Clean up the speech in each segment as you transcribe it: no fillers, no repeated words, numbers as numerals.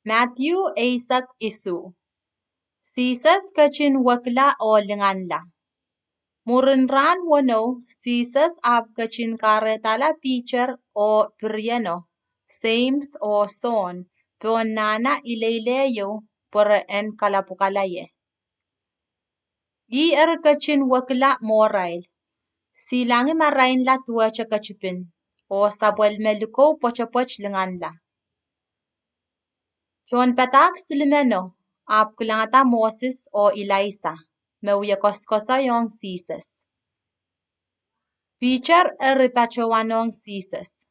Matthew Isaac Isu. Jesus kachin wakla o linganla. Murinran wano Jesus ab kachin karetala pitcher o prieno. Sames o son. Peonana ileileyo por en kalapukalaye. Yi kachin wakla morail. Silangi marain la tuacha kachipin. O sabwal meliko pochapoch linganla. John Patak Silimeno, ab kulangata Moses o Eliza, meuya koskosa yong Jesus. Peter ripachawanong Jesus.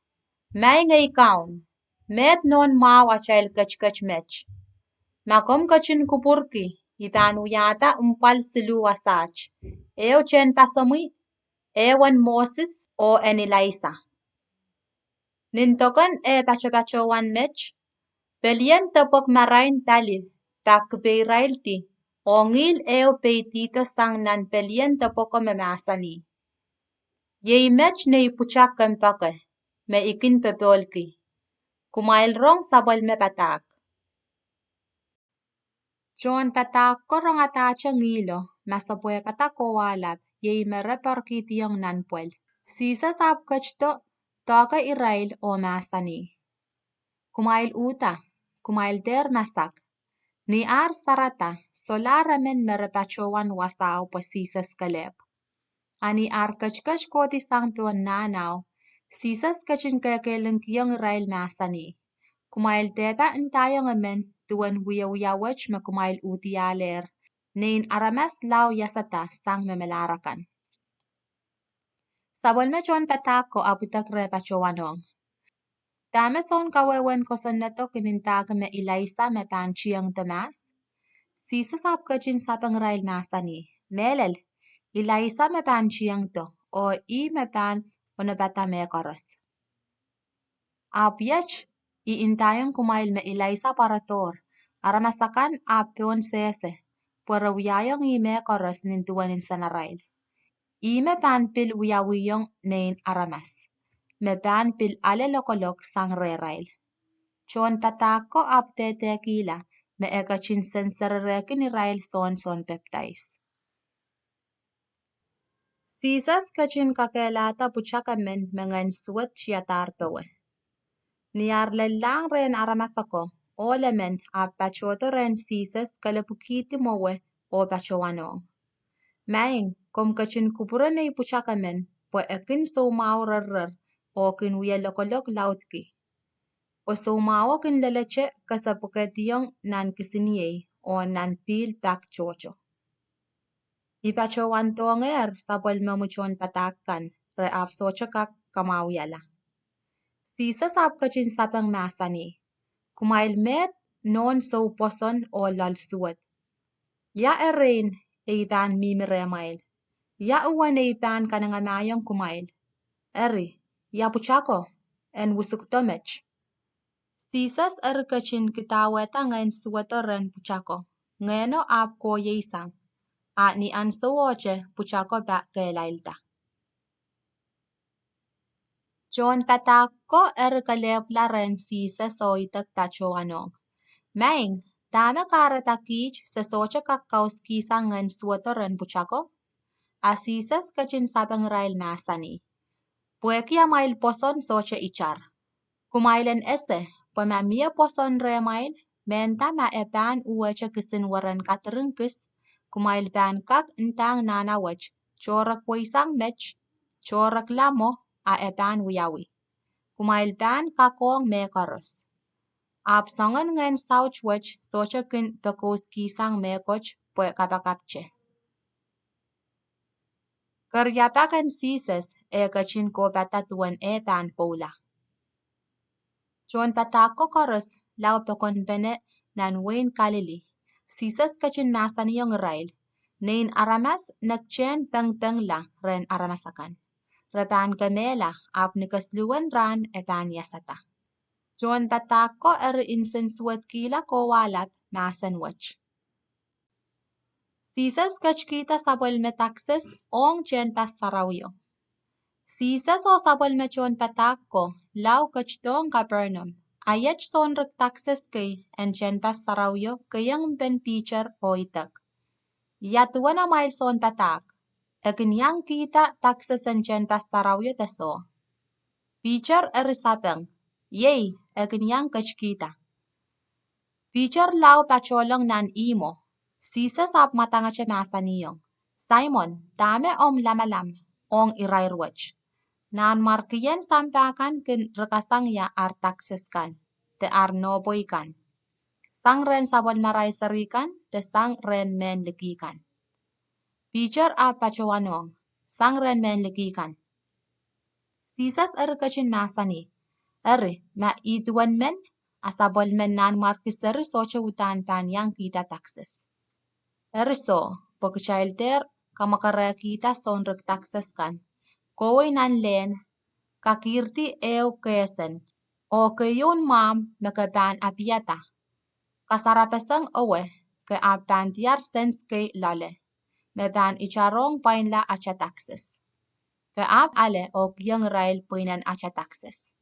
May ngay kaun, met non mau achail kach mech. Makom kachin kupurki, ibanu yata umpal silu wasach. Eo chen pasamui, ewan Moses o en Eliza. Nintokan pachapachawan mech, Belien tapok marain talil, tak beirailti, ongil eo peitito sang nan belien tapoko memasani. Yei mech ne puchak kempake, me ikin pepolki. Kumail rong sabal me patak. John patak korong atacha ngilo, masapwe katako walap, yei me reparki tiyong nanpuel. Sisa sab kachto, toka irail o masani. Kumail uta, kumail der masak. Ni ar sarata solaramen merapachowan wasao pasisas kalep. Ani ar kachkach koti sang tuan nanao, sisas kachin kakeleng kiyong rail masani. Kumail teba intayong amen tuan wiyawach makumail utialer, nein aramas lau yasata sang memelarakan. Sabol mechon patako abutak repachowanong. Dame son kawewen kosoneto kinintaga me Eliza me panchiyang Damas. Sisa sab kachin sapang rail masani. Melel, Eliza me panchiyang to, o I me pan onabata me koros. Abyach, I intayang kumail me Eliza parator, aramasakan apion sese, para wiyayong I me koros nintuanin sanarail. I me pan pil wiyawiyong nain aramas. Me pan pil ale lokolok sang rerail. Chon patako apte tequila, me ekachin sensererekin Israel son peptais. Sisas kachin kakelata puchakamen mengan suat chiatar pewe. Niar lelang ren aramasako, olemen ap pachoto ren sisas kalepukiti mowe o pachowanong. Maing, kom kachin kupurane puchakamen, po ekin so maurer o kin wialokolok lautki. O sumawa kin leleche kasapuketiyong nan kisiniye o nan pil bak chocho. Ipachawan tonger sapol mamuchon patakan re ap sochakak kamawiyala. Sisa sap kachin sapang masani. Kumail met non so poson o lalsuat. Ya erein eiban mimiremail. Ya uwan eiban kanangamayong kumail. Eri, ya puchako en wusuktomech. Sisas kachin kitaweta ngayon suwatoren puchako. Ngeno ap ko yeisang. At ni ansowoche puchako ba kelailta. John patako kalep laren sisas o itak tachoanong. Maing, dame karatakich sa socha kakaus kisang ngayon suwatoren puchako. Asisas kachin sapang rail masani. Pueki amail poson socha ichar. Kumailen ese. Pamamia poson remail, menta ma eban uwacha kisin waran katerengkis, kumail ban kak entang nanawach, chorak waisang mech, chorak lamo a eban wiyawi. Kumail ban kakong mekaros. Absangan ngan sauchwach socha kin pekos kisang mekoch pwe kapakapche. Karyapakan sises kachin ko patatuan eban pola. John patako koros lau pekon bene nan Wayne Kalili. Sisas kachin masaniyong rail. Nain aramas nakchen peng la ren aramasakan. Reban gamela ap nikasluan ran eban yasata. John patako insensuat kila ko walap masanwach. Sisas kachkita sabol metakses ong chen pas sarawyo. Sisas o sabol mechon patako lau kachdong Capernaum. Ayach sonrek taxes kay enchen pas sarawyo kayang ben teacher o itak. Yatuana milestone patak. Eginyang kita taxes enchen pas sarawyo taso. Teacher erisapeng. Yay, eginyang kach kita. Teacher lau pacholang nan imo. Sisa sap matanga chamasa niyong. Simon, dame lamalam, ong irairwach. Nan markiyen sampakan kin rekasang ya ar taxes kan, te ar noboy kan. Sang ren sabon maray sarikan, te sang ren men ligikan. Teacher a pachowanong, sang ren men ligikan. Sisas erkachin masani, ma ituan men, asabol men nan markiseri socha utan pan yang kita taxes. So, pagkachailter, kamakara kita sonrek taxes kan. Koy nan len, kakirti eo kesen, o kayon mam makaban apiata. Kasarapesang owe, ke apan tiar sens ke lale, meban icharong pain la acha taxes. Ke ap ale o kyang rail puinan acha taxes.